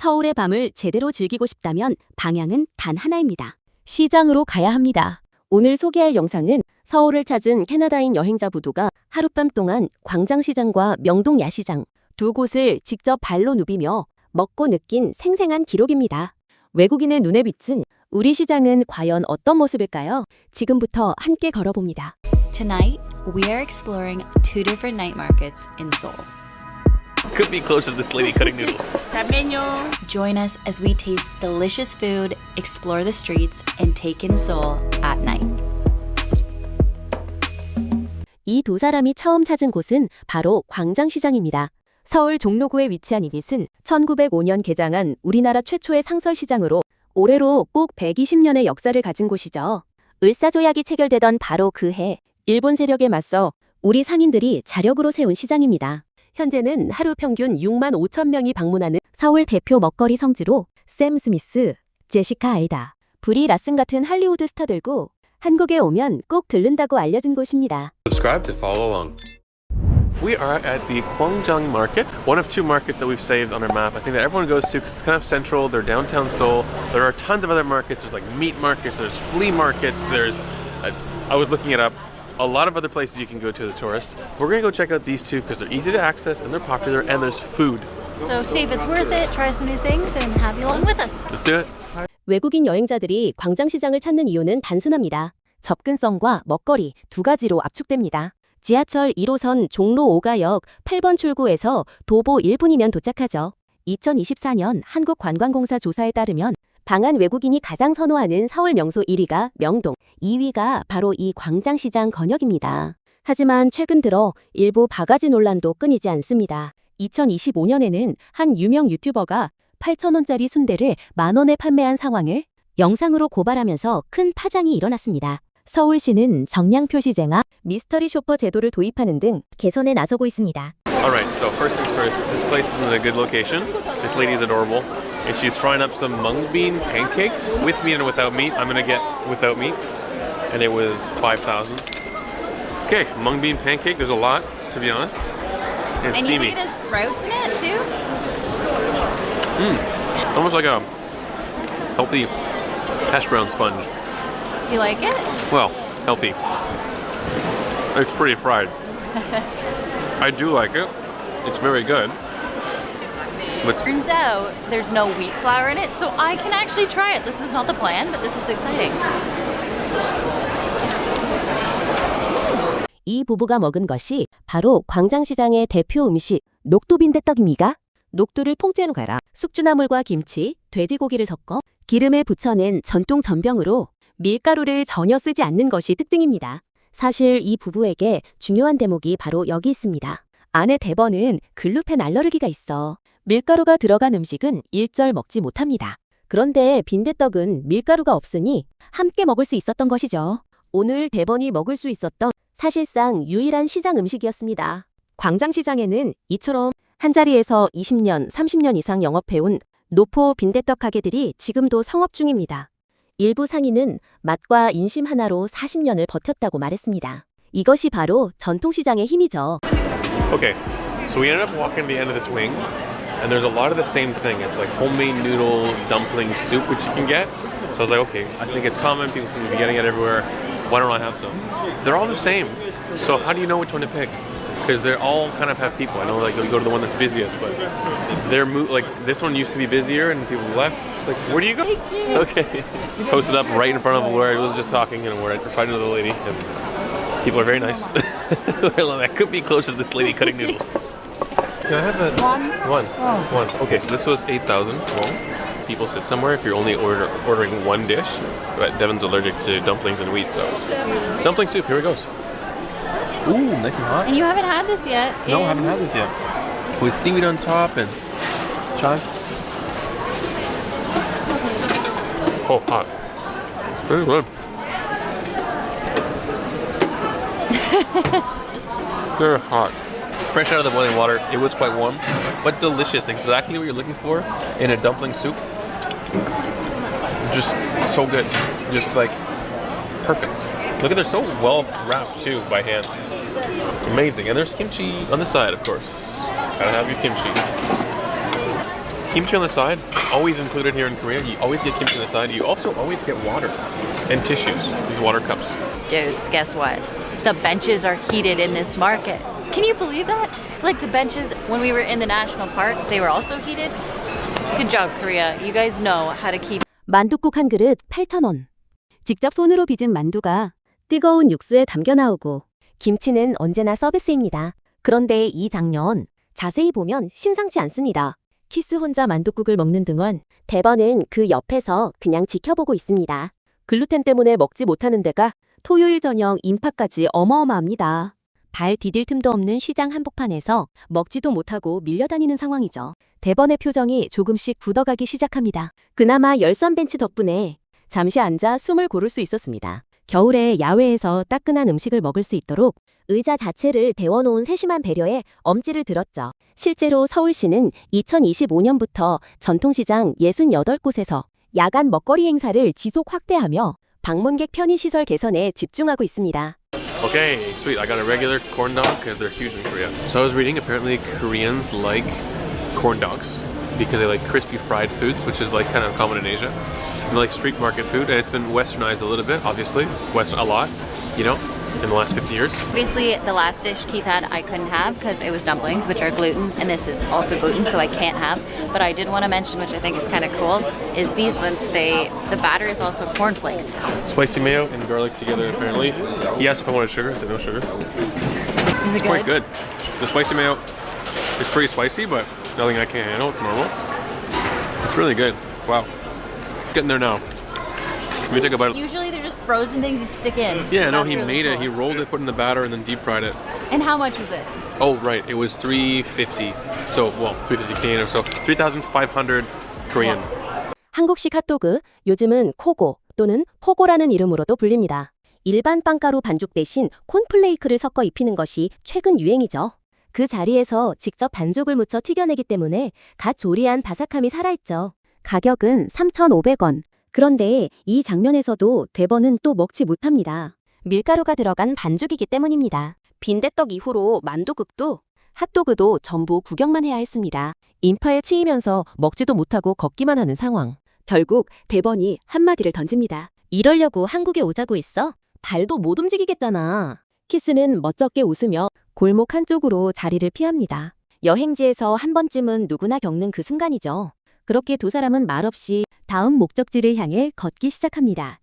서울의 밤을 제대로 즐기고 싶다면 방향은 단 하나입니다. 시장으로 가야 합니다. 오늘 소개할 영상은 서울을 찾은 캐나다인 여행자 부부가 하룻밤 동안 광장시장과 명동 야시장 두 곳을 직접 발로 누비며 먹고 느낀 생생한 기록입니다. 외국인의 눈에 비친 우리 시장은 과연 어떤 모습일까요? 지금부터 함께 걸어봅니다. Tonight, we are exploring two different night markets in Seoul. Could be closer to this lady cutting noodles. Join us as we taste delicious food, explore the streets, and take in Seoul at night. 이 두 사람이 처음 찾은 곳은 바로 광장시장입니다. 서울 종로구에 위치한 이곳은 1905년 개장한 우리나라 최초의 상설시장으로 올해로 꼭 120년의 역사를 가진 곳이죠. 을사조약이 체결되던 바로 그 해, 일본 세력에 맞서 우리 상인들이 자력으로 세운 시장입니다. 현재는 하루 평균 6만 5천 명이 방문하는 서울 대표 먹거리 성지로 샘 스미스, 제시카 알다, 브리 라슨 같은 할리우드 스타들고 한국에 오면 꼭 들른다고 알려진 곳입니다. Subscribe to follow along. We are at the Gwangjang Market, one of two markets that we've saved on our map. I think that everyone goes to because it's kind of central. They're downtown Seoul. There are tons of other markets. There's like meat markets, there's flea markets, I was looking it up. A lot of other places you can go to as a tourist. We're gonna go check out these two because they're easy to access and they're popular and there's food. So see if it's worth it, try some new things, and have you along with us. Let's do it. 외국인 여행자들이 광장시장을 찾는 이유는 단순합니다. 접근성과 먹거리 두 가지로 압축됩니다. 지하철 1호선 종로 5가역 8번 출구에서 도보 1분이면 도착하죠. 2024년 한국관광공사 조사에 따르면 방한 외국인이 가장 선호하는 서울 명소 1위가 명동, 2위가 바로 이 광장시장 권역입니다. 하지만 최근 들어 일부 바가지 논란도 끊이지 않습니다. 2025년에는 한 유명 유튜버가 8,000원짜리 순대를 만원에 판매한 상황을 영상으로 고발하면서 큰 파장이 일어났습니다. 서울시는 정량 표시제나 미스터리 쇼퍼 제도를 도입하는 등 개선에 나서고 있습니다. Alright, so first things first, this place is in a good location. This lady is adorable. And she's frying up some mung bean pancakes with meat and without meat. I'm gonna get without meat. And it was 5,000. Okay, mung bean pancake, there's a lot, to be honest. And steamy. And you made sprouts in it too? Almost like a healthy hash brown sponge. You like it? Well, healthy. It's pretty fried. I do like it. It's very good. But Turns out there's no wheat flour in it, so I can actually try it. This was not the plan, but this is exciting. 이 부부가 먹은 것이 바로 광장시장의 대표 음식 녹두빈대떡입니다. 녹두를 통째로 갈아 숙주나물과 김치, 돼지고기를 섞어 기름에 부쳐낸 전통 전병으로 밀가루를 전혀 쓰지 않는 것이 특징입니다. 사실 이 부부에게 중요한 대목이 바로 여기 있습니다. 아내 데버는 글루텐 알러르기가 있어 밀가루가 들어간 음식은 일절 먹지 못합니다. 그런데 빈대떡은 밀가루가 없으니 함께 먹을 수 있었던 것이죠. 오늘 데번이 먹을 수 있었던 사실상 유일한 시장 음식이었습니다. 광장시장에는 이처럼 한자리에서 20년, 30년 이상 영업해온 노포 빈대떡 가게들이 지금도 성업 중입니다. 일부 상인은 맛과 인심 하나로 40년을 버텼다고 말했습니다. 이것이 바로 전통시장의 힘이죠. okay, so we ended up walking to the end of this wing, and there's a lot of the same thing. It's like homemade noodle dumpling soup, which you can get. So I was like, okay, I think it's common. People seem to be getting it everywhere. Why don't I have some? They're all the same. So how do you know which one to pick? Because they all kind of have people. I know, like you go to the one that's busiest, but they're like this one used to be busier, and people left. Like, where do you go? Thank you. Okay, posted up right in front of where I was just talking, and we're fighting with the lady. And people are very nice. I could be closer to this lady cutting noodles. Can I have a one? One. Okay, so this was 8,000 won. People sit somewhere if you're only ordering one dish. But Devin's allergic to dumplings and wheat, so dumpling soup. Here it goes. Ooh, nice and hot. And you haven't had this yet. No, I haven't had this yet. With seaweed on top and chive. Oh, hot. Very good. Very hot. Fresh out of the boiling water, it was quite warm, but delicious. Exactly what you're looking for in a dumpling soup. Just so good. Just like perfect. Look at, they're so well wrapped too by hand. Amazing. And there's kimchi on the side, of course. Gotta have your kimchi. kimchi on the side, always included here in Korea. You always get kimchi on the side. You also always get water and tissues, these water cups. Dudes, guess what? The benches are heated in this market. Can you believe that? Like the benches when we were in the national park, they were also heated. Good job, Korea. You guys know how to keep. 만둣국 한 그릇 8,000원. 직접 손으로 빚은 만두가 뜨거운 육수에 담겨 나오고 김치는 언제나 서비스입니다. 그런데 이 장면 자세히 보면 심상치 않습니다. 키스 혼자 만둣국을 먹는 등원, 대번은 그 옆에서 그냥 지켜보고 있습니다. 글루텐 때문에 먹지 못하는 데가 토요일 저녁 인파까지 어마어마합니다. 발 디딜 틈도 없는 시장 한복판에서 먹지도 못하고 밀려다니는 상황이죠. 대번의 표정이 조금씩 굳어가기 시작합니다. 그나마 열선 벤치 덕분에 잠시 앉아 숨을 고를 수 있었습니다. 겨울에 야외에서 따끈한 음식을 먹을 수 있도록 의자 자체를 데워놓은 세심한 배려에 엄지를 들었죠. 실제로 서울시는 2025년부터 전통시장 68곳에서 야간 먹거리 행사를 지속 확대하며 방문객 편의시설 개선에 집중하고 있습니다. Okay, sweet. I got a regular corn dog because they're huge in Korea. So I was reading apparently Koreans like corn dogs because they like crispy fried foods, which is like kind of common in Asia. And they like street market food, and it's been westernized a little bit, obviously, a lot, you know, in the last 50 years. Obviously, the last dish Keith had, I couldn't have because it was dumplings, which are gluten, and this is also gluten, so I can't have. But I did want to mention, which I think is kind of cool, is these ones. The batter is also cornflakes. Spicy mayo and garlic together, apparently. He asked if I wanted sugar. I said no sugar. Is it It's quite good. The spicy mayo is pretty spicy, but nothing I can't handle. It's normal. It's really good. Wow. Getting there now. Let me take a bite. Usually they're just frozen things you stick in. Yeah, so no, that's he really made it. cool. He rolled it, put it in the batter, and then deep fried it. And how much was it? Oh, right. It was $350. So, well, $350 Canadian, so 3,500 Korean. 한국식 핫도그, 요즘은 코고 또는 포고라는 이름으로도 불립니다. 일반 빵가루 반죽 대신 콘플레이크를 섞어 입히는 것이 최근 유행이죠. 그 자리에서 직접 반죽을 묻혀 튀겨내기 때문에 갓 조리한 바삭함이 살아있죠. 가격은 3,500원. 그런데 이 장면에서도 대번은 또 먹지 못합니다. 밀가루가 들어간 반죽이기 때문입니다. 빈대떡 이후로 만두국도 핫도그도 전부 구경만 해야 했습니다. 인파에 치이면서 먹지도 못하고 걷기만 하는 상황. 결국 대번이 한마디를 던집니다. 이러려고 한국에 오자고 있어? 발도 못 움직이겠잖아. 키스는 멋쩍게 웃으며 골목 한쪽으로 자리를 피합니다. 여행지에서 한 번쯤은 누구나 겪는 그 순간이죠. 그렇게 두 사람은 말없이 다음 목적지를 향해 걷기 시작합니다.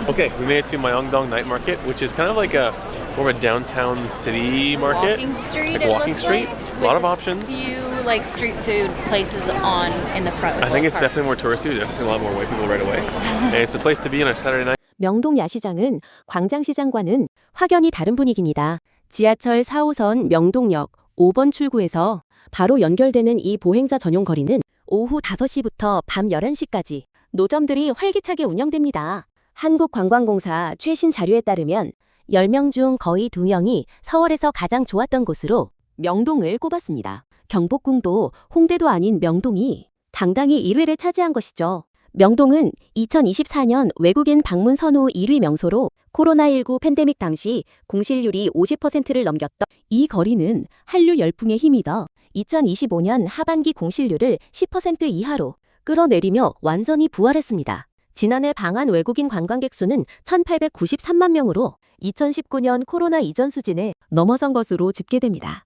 Okay, we made it to Myeongdong Night Market, which is kind of like a more of a downtown city market. Walking street. Like it walking looks street. like, A lot of with options. Few like street food places on in the front. I think it's definitely more touristy. There's definitely a lot more white people right away. And it's a place to be on a Saturday night. 명동 야시장은 광장시장과는 확연히 다른 분위기입니다. 지하철 4호선 명동역 5번 출구에서 바로 연결되는 이 보행자 전용 거리는 오후 5시부터 밤 11시까지 노점들이 활기차게 운영됩니다. 한국관광공사 최신 자료에 따르면 10명 중 거의 2명이 서울에서 가장 좋았던 곳으로 명동을 꼽았습니다. 경복궁도 홍대도 아닌 명동이 당당히 1위를 차지한 것이죠. 명동은 2024년 외국인 방문 선호 1위 명소로 코로나19 팬데믹 당시 공실률이 50%를 넘겼던 이 거리는 한류 열풍의 힘이다 2025년 하반기 공실률을 10% 이하로 끌어내리며 완전히 부활했습니다. 지난해 방한 외국인 관광객 수는 1,893만 명으로 2019년 코로나 이전 수준에 넘어선 것으로 집계됩니다.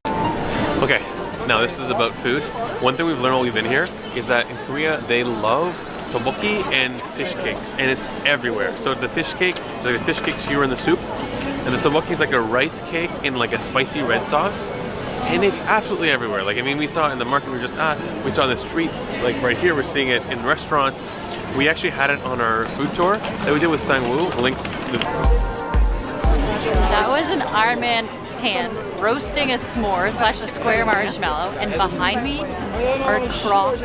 Okay, now this is about food. One thing we've learned while we've been here is that in Korea they love tteokbokki and fish cakes, and it's everywhere. So the fish cake, the fish cakes here in the soup, and the tteokbokki is like a rice cake in like a spicy red sauce, and it's absolutely everywhere. Like I mean, we saw it in the market. We saw it on the street, like right here. We're seeing it in restaurants. We actually had it on our food tour that we did with Sangwoo. Links. That was an Iron Man hand roasting a s'more / a square marshmallow, and behind me are crock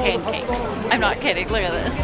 pancakes. I'm not kidding. Look at this.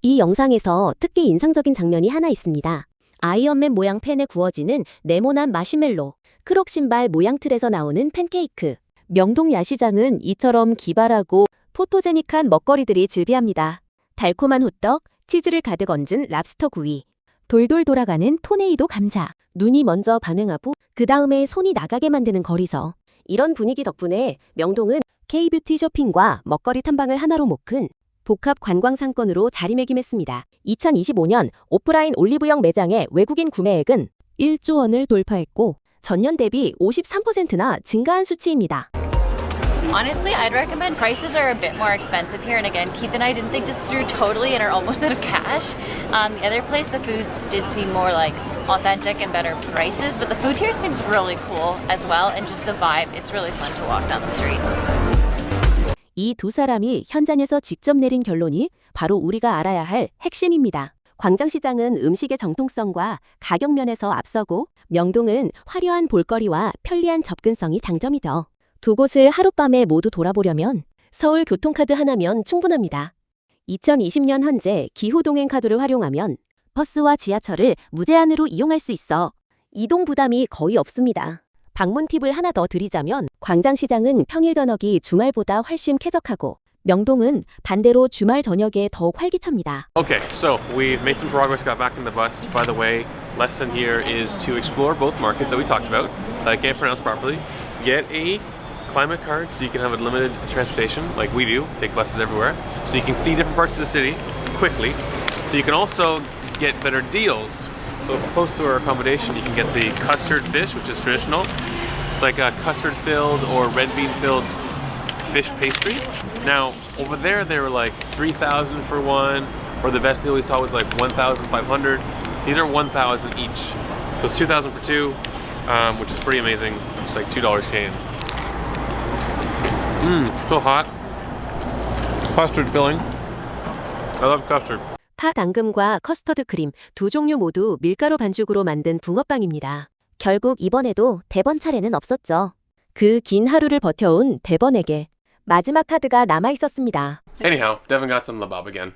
이 영상에서 특히 인상적인 장면이 하나 있습니다. 아이언맨 모양 팬에 구워지는 네모난 마시멜로, 크록 신발 모양 틀에서 나오는 팬케이크. 명동 야시장은 이처럼 기발하고 포토제닉한 먹거리들이 즐비합니다. 달콤한 호떡, 치즈를 가득 얹은 랍스터 구이, 돌돌 돌아가는 토네이도 감자, 눈이 먼저 반응하고 그 다음에 손이 나가게 만드는 거리서. 이런 분위기 덕분에 명동은 K뷰티 쇼핑과 먹거리 탐방을 하나로 묶은 복합 관광 상권으로 자리매김했습니다. 2025년 오프라인 올리브영 매장의 외국인 구매액은 1조 원을 돌파했고 전년 대비 53%나 증가한 수치입니다. Honestly, I'd recommend prices are a bit more expensive here. And again, Keith and I didn't think this through totally and are almost out of cash. The other place, the food did seem more like authentic and better prices, but the food here seems really cool as well. And just the vibe, it's really fun to walk down the street. 이 두 사람이 현장에서 직접 내린 결론이 바로 우리가 알아야 할 핵심입니다. 광장시장은 음식의 정통성과 가격 면에서 앞서고 명동은 화려한 볼거리와 편리한 접근성이 장점이죠. 두 곳을 하룻밤에 모두 돌아보려면 서울 교통카드 하나면 충분합니다. 2020년 현재 기후동행 카드를 활용하면 버스와 지하철을 무제한으로 이용할 수 있어 이동 부담이 거의 없습니다. 방문 팁을 하나 더 드리자면 광장시장은 평일 저녁이 주말보다 훨씬 쾌적하고 명동은 반대로 주말 저녁에 더욱 활기찹니다. Okay, so we've made some progress, got back in the bus. By the way, lesson here is to explore both markets that we talked about that I can't pronounce properly. Get a climate card so you can have unlimited transportation like we do, take buses everywhere, so you can see different parts of the city quickly. So you can also get better deals. So close to our accommodation you can get the custard fish, which is traditional. It's like a custard filled or red bean filled fish pastry. Now over there they were like 3,000 for one, or the best deal we saw was like 1,500. These are 1,000 each. So it's 2,000 for two, which is pretty amazing. It's like $2 Canadian. So hot. Custard filling. I love custard. 파 당금과 커스터드 크림 두 종류 모두 밀가루 반죽으로 만든 붕어빵입니다. 결국 이번에도 대번 차례는 없었죠. 그 긴 하루를 버텨온 대번에게 마지막 카드가 남아 있었습니다. Anyhow, Devin got some labab again.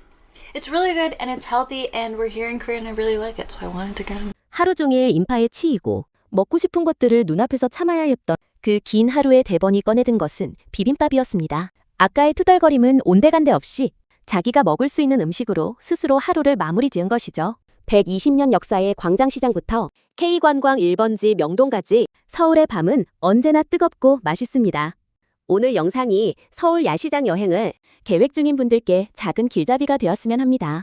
It's really good and it's healthy and we're here in Korea and I really like it, so I wanted to get them. 하루 종일 인파에 치이고 먹고 싶은 것들을 눈앞에서 참아야 했던 그 긴 하루의 대번이 꺼내든 것은 비빔밥이었습니다. 아까의 투덜거림은 온데간데 없이 자기가 먹을 수 있는 음식으로 스스로 하루를 마무리 지은 것이죠. 120년 역사의 광장시장부터 K관광 1번지 명동까지 서울의 밤은 언제나 뜨겁고 맛있습니다. 오늘 영상이 서울 야시장 여행을 계획 중인 분들께 작은 길잡이가 되었으면 합니다.